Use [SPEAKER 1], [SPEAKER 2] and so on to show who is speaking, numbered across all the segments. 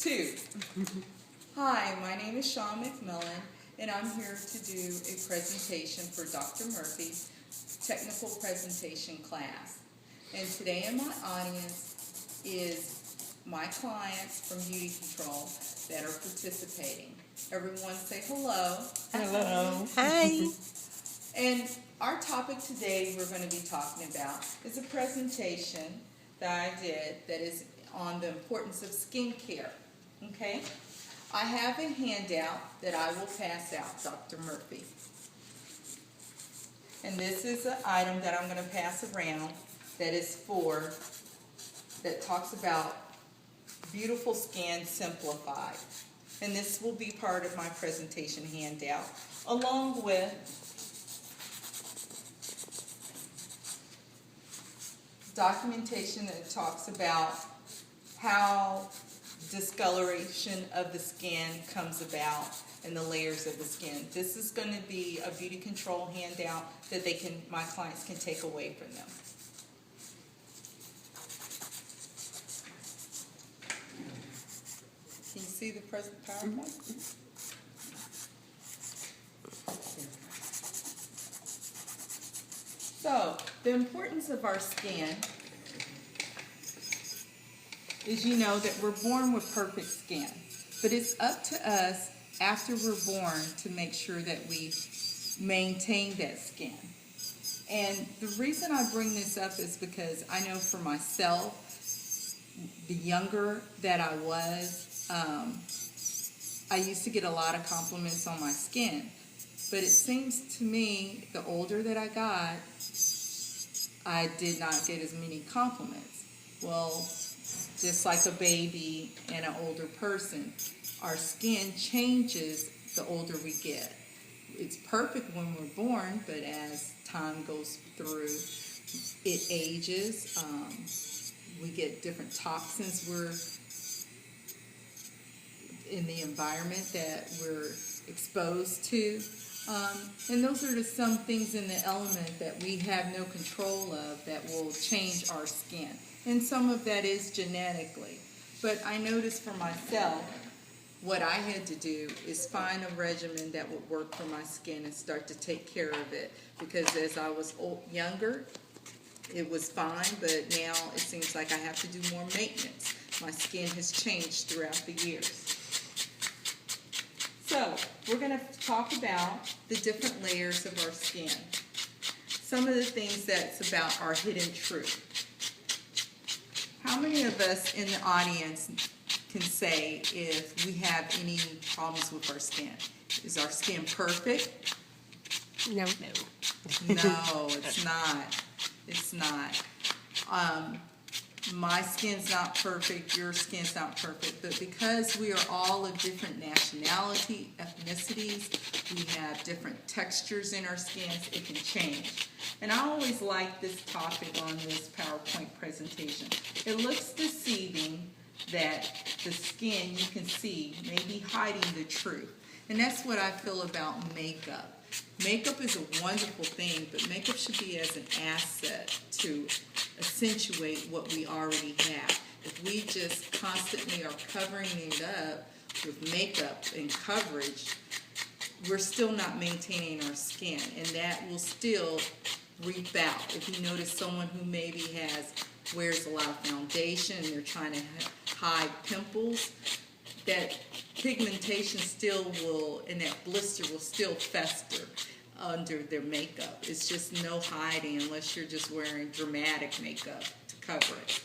[SPEAKER 1] 2. Hi, my name is Sean McMillian, and I'm here to do a presentation for Dr. Murphy's technical presentation class. And today in my audience is my clients from Beauty Control that are participating. Everyone say hello.
[SPEAKER 2] Hello.
[SPEAKER 3] Hi.
[SPEAKER 1] And our topic today we're going to be talking about is a presentation that I did that is on the importance of skincare. Okay? I have a handout that I will pass out, Dr. Murphy. And this is an item that I'm going to pass around that talks about beautiful skin simplified. And this will be part of my presentation handout, along with documentation that talks about how discoloration of the skin comes about and the layers of the skin. This is going to be a Beauty Control handout that my clients can take away from them. Can you see the present PowerPoint? So, the importance of our skin is that we're born with perfect skin. But it's up to us after we're born to make sure that we maintain that skin. And the reason I bring this up is because I know for myself, the younger that I was, I used to get a lot of compliments on my skin. But it seems to me, the older that I got, I did not get as many compliments. Well, just like a baby and an older person, our skin changes the older we get. It's perfect when we're born, but as time goes through, it ages. We get different toxins. We're in the environment that we're exposed to. And those are just some things in the element that we have no control of that will change our skin. And some of that is genetically. But I noticed for myself, what I had to do is find a regimen that would work for my skin and start to take care of it. Because as I was younger, it was fine, but now it seems like I have to do more maintenance. My skin has changed throughout the years. So, we're going to talk about the different layers of our skin. Some of the things that's about our hidden truth. How many of us in the audience can say if we have any problems with our skin? Is our skin perfect?
[SPEAKER 3] No.
[SPEAKER 1] No, it's not. It's not. My skin's not perfect, your skin's not perfect, but because we are all of different nationality, ethnicities, we have different textures in our skins, it can change. And I always like this topic on this PowerPoint presentation. It looks deceiving that the skin you can see may be hiding the truth. And that's what I feel about makeup. Makeup is a wonderful thing, but makeup should be as an asset to accentuate what we already have. If we just constantly are covering it up with makeup and coverage, we're still not maintaining our skin, and that will still reap out. If you notice someone who maybe wears a lot of foundation and they're trying to hide pimples, that pigmentation still will, and that blister will still fester under their makeup. It's just no hiding unless you're just wearing dramatic makeup to cover it.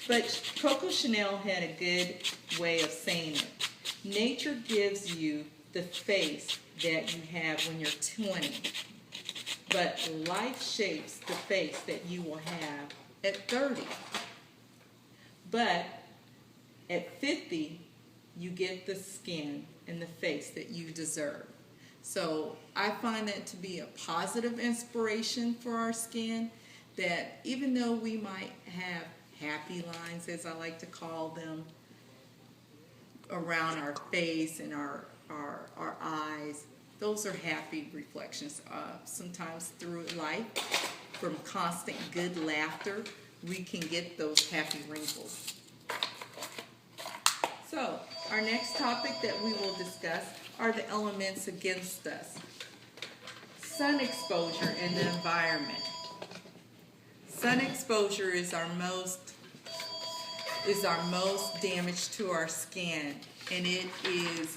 [SPEAKER 1] But Coco Chanel had a good way of saying it. Nature gives you the face that you have when you're 20, but life shapes the face that you will have at 30. But at 50, you get the skin and the face that you deserve. So I find that to be a positive inspiration for our skin, that even though we might have happy lines, as I like to call them, around our face and our eyes, those are happy reflections. Sometimes through life, from constant good laughter, we can get those happy wrinkles. So, our next topic that we will discuss are the elements against us. Sun exposure in the environment. Sun exposure is our most damage to our skin, and it is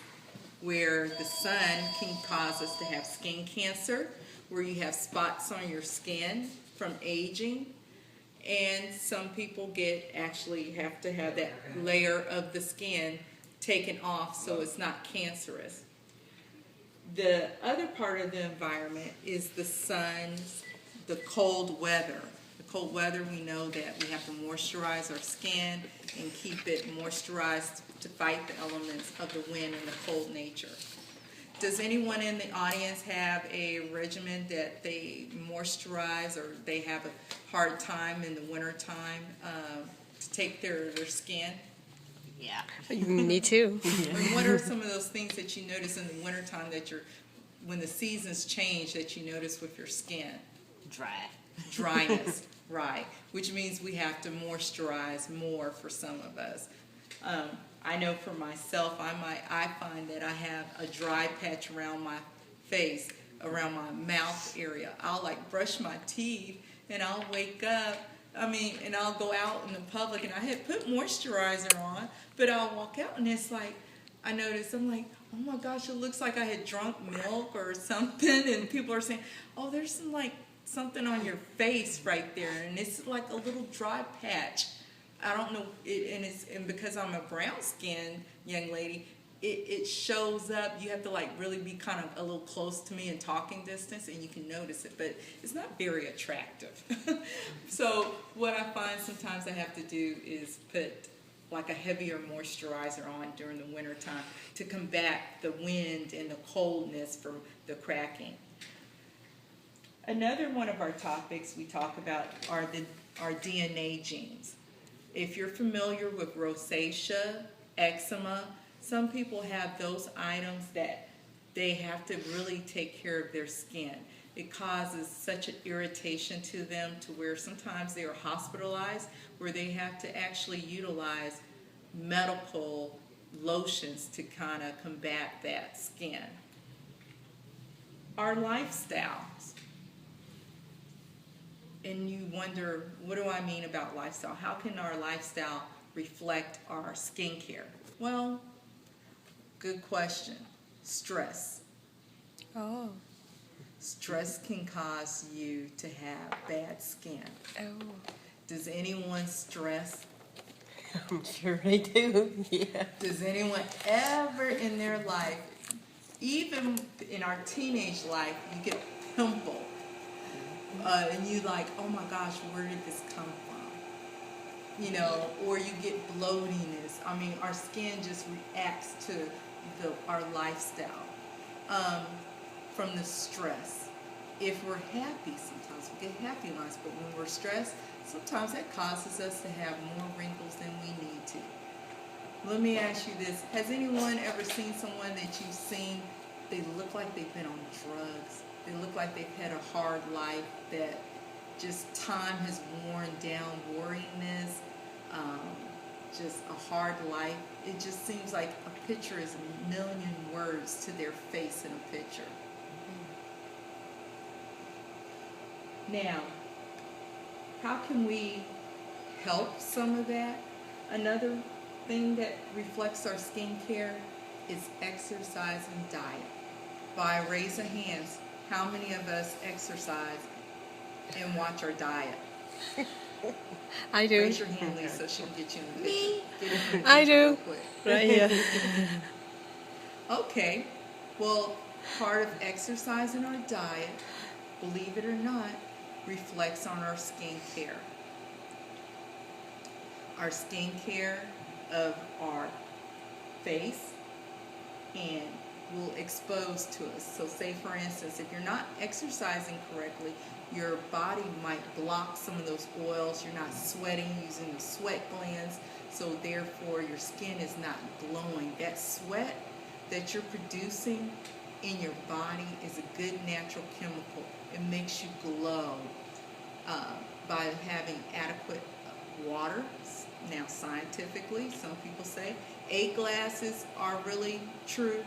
[SPEAKER 1] where the sun can cause us to have skin cancer, where you have spots on your skin from aging, and some people actually have to have that layer of the skin taken off so it's not cancerous. The other part of the environment is the the cold weather. The cold weather, we know that we have to moisturize our skin and keep it moisturized to fight the elements of the wind and the cold nature. Does anyone in the audience have a regimen that they moisturize, or they have a hard time in the winter time to take care of their skin?
[SPEAKER 2] Yeah.
[SPEAKER 3] Me too.
[SPEAKER 1] And what are some of those things that you notice in the wintertime when the seasons change, that you notice with your skin? Dryness, right. Which means we have to moisturize more for some of us. I know for myself, I find that I have a dry patch around my face, around my mouth area. I'll brush my teeth, and I'll wake up, and I'll go out in the public, and I had put moisturizer on, but I'll walk out, and it's I notice, I'm like, oh my gosh, it looks like I had drunk milk or something, and people are saying, oh, there's something on your face right there, and it's like a little dry patch. I don't know, and because I'm a brown-skinned young lady, it shows up. You have to really be kind of a little close to me in talking distance, and you can notice it, but it's not very attractive. So what I find sometimes I have to do is put a heavier moisturizer on during the winter time to combat the wind and the coldness from the cracking. Another one of our topics we talk about are our DNA genes. If you're familiar with rosacea, eczema, some people have those items that they have to really take care of their skin. It causes such an irritation to them to where sometimes they are hospitalized, where they have to actually utilize medical lotions to kind of combat that skin. Our lifestyles. And you wonder, what do I mean about lifestyle? How can our lifestyle reflect our skincare? Well, good question. Stress.
[SPEAKER 3] Oh.
[SPEAKER 1] Stress can cause you to have bad skin.
[SPEAKER 3] Oh.
[SPEAKER 1] Does anyone stress?
[SPEAKER 2] I'm sure I do, yeah.
[SPEAKER 1] Does anyone ever in their life, even in our teenage life, you get pimple? And you oh my gosh, where did this come from? Or you get bloatiness. Our skin just reacts to our lifestyle from the stress. If we're happy, sometimes we get happy lines, but when we're stressed, sometimes that causes us to have more wrinkles than we need to. Let me ask you this. Has anyone ever seen someone that you've seen, they look like they've been on drugs? They look like they've had a hard life, that just time has worn down, worriness, just a hard life. It just seems like a picture is a million words to their face in a picture. Now, how can we help some of that? Another thing that reflects our skincare is exercise and diet. By a raise of hands, how many of us exercise and watch our diet?
[SPEAKER 3] I do.
[SPEAKER 1] Raise your hand, Lisa, so she can get you in the picture. Get in the picture
[SPEAKER 3] I do.
[SPEAKER 1] real quick.
[SPEAKER 3] Right here.
[SPEAKER 1] Okay, well, part of exercising our diet, believe it or not, reflects on our skincare. Our skincare of our face and will expose to us. So say for instance, if you're not exercising correctly, your body might block some of those oils. You're not sweating using the sweat glands, so therefore your skin is not glowing. That sweat that you're producing in your body is a good natural chemical. It makes you glow by having adequate water. Now scientifically, some people say A glasses are really true,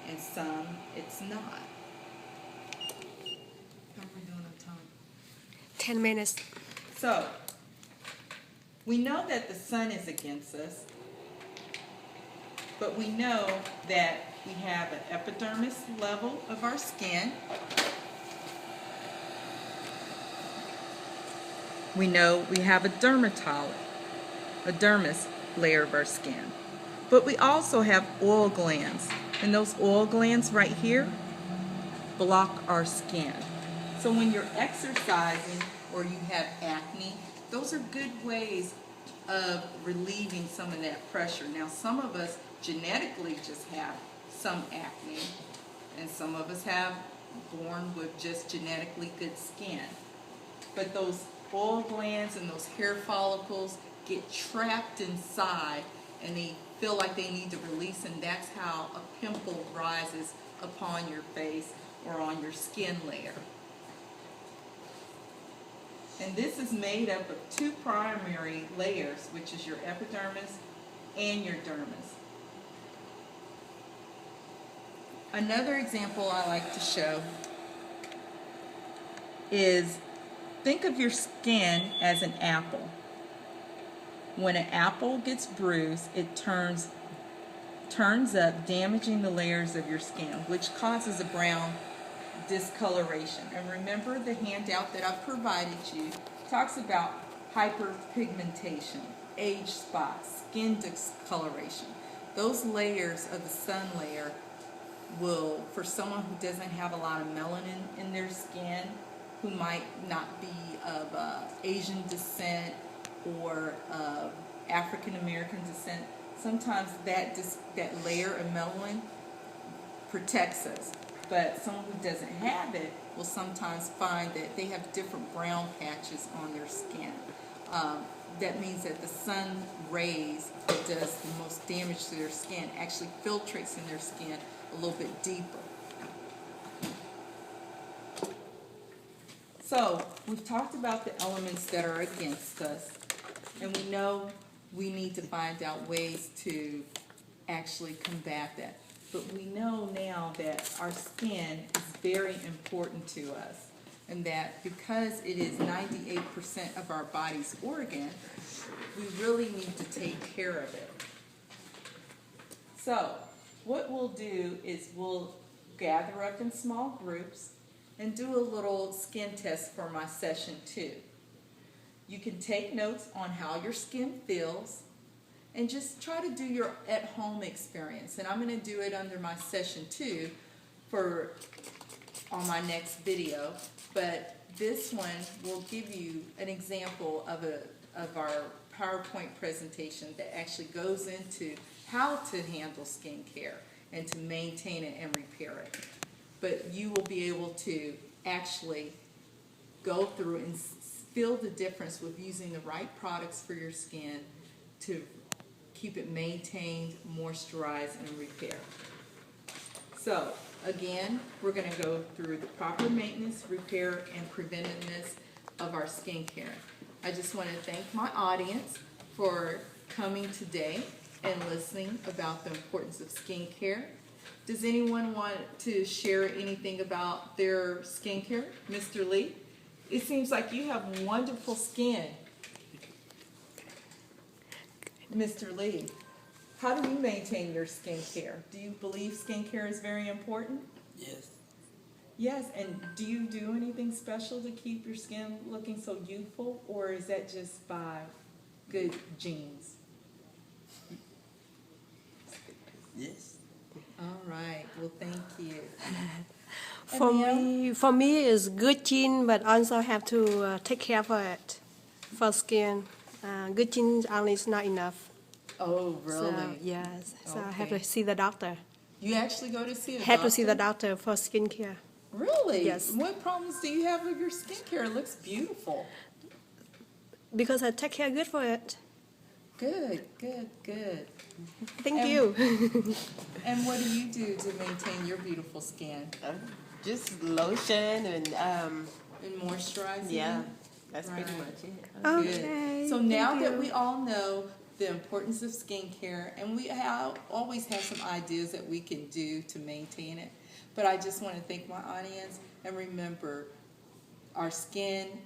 [SPEAKER 1] and some it's not. How are we doing on time?
[SPEAKER 3] 10 minutes.
[SPEAKER 1] So, we know that the sun is against us, but we know that we have an epidermis level of our skin. We know we have a dermis layer of our skin. But we also have oil glands, and those oil glands right here block our skin. So when you're exercising or you have acne, those are good ways of relieving some of that pressure. Now, some of us genetically just have some acne, and some of us have born with just genetically good skin. But those oil glands and those hair follicles get trapped inside, and they feel like they need to release, and that's how a pimple rises upon your face or on your skin layer. And this is made up of two primary layers, which is your epidermis and your dermis. Another example I like to show is, think of your skin as an apple. When an apple gets bruised, it turns up, damaging the layers of your skin, which causes a brown discoloration. And remember, the handout that I've provided you talks about hyperpigmentation, age spots, skin discoloration. Those layers of the sun layer will, for someone who doesn't have a lot of melanin in their skin, who might not be of Asian descent or of African American descent, sometimes that layer of melanin protects us. But someone who doesn't have it will sometimes find that they have different brown patches on their skin. That means that the sun rays that does the most damage to their skin actually filtrates in their skin a little bit deeper. So, we've talked about the elements that are against us, and we know we need to find out ways to actually combat that. But we know now that our skin is very important to us, and that because it is 98% of our body's organ, we really need to take care of it. So, what we'll do is we'll gather up in small groups and do a little skin test for my session 2. You can take notes on how your skin feels and just try to do your at-home experience. And I'm going to do it under my session 2 on my next video. But this one will give you an example of our PowerPoint presentation that actually goes into how to handle skincare and to maintain it and repair it. But you will be able to actually go through and feel the difference with using the right products for your skin to keep it maintained, moisturized, and repair. So, again, we're going to go through the proper maintenance, repair, and preventiveness of our skincare. I just want to thank my audience for coming today and listening about the importance of skincare. Does anyone want to share anything about their skincare? Mr. Lee? It seems like you have wonderful skin. Mr. Lee, how do you maintain your skincare? Do you believe skincare is very important?
[SPEAKER 2] Yes.
[SPEAKER 1] Yes, and do you do anything special to keep your skin looking so youthful, or is that just by good genes?
[SPEAKER 2] Yes.
[SPEAKER 1] All right, well, thank you.
[SPEAKER 3] For me, it's good gene, but also have to take care for it, for skin. Good genes only is not enough.
[SPEAKER 1] Oh, really?
[SPEAKER 3] So, yes. So I have
[SPEAKER 1] Okay.
[SPEAKER 3] to see the doctor.
[SPEAKER 1] You actually go to see a doctor?
[SPEAKER 3] Have to see the doctor for skincare.
[SPEAKER 1] Really?
[SPEAKER 3] Yes.
[SPEAKER 1] What problems do you have with your skincare? It looks beautiful.
[SPEAKER 3] Because I take care good for it.
[SPEAKER 1] Good, good, good.
[SPEAKER 3] Thank
[SPEAKER 1] And-
[SPEAKER 3] you.
[SPEAKER 1] And what do you do to maintain your beautiful skin?
[SPEAKER 2] Just lotion and
[SPEAKER 1] And moisturizing?
[SPEAKER 2] yeah, that's
[SPEAKER 1] Right.
[SPEAKER 2] pretty much it.
[SPEAKER 1] Good.
[SPEAKER 3] Okay,
[SPEAKER 1] So now
[SPEAKER 3] thank
[SPEAKER 1] that
[SPEAKER 3] you.
[SPEAKER 1] we all know the importance of skincare, and we always have some ideas that we can do to maintain it. But I just want to thank my audience, and remember, our skin can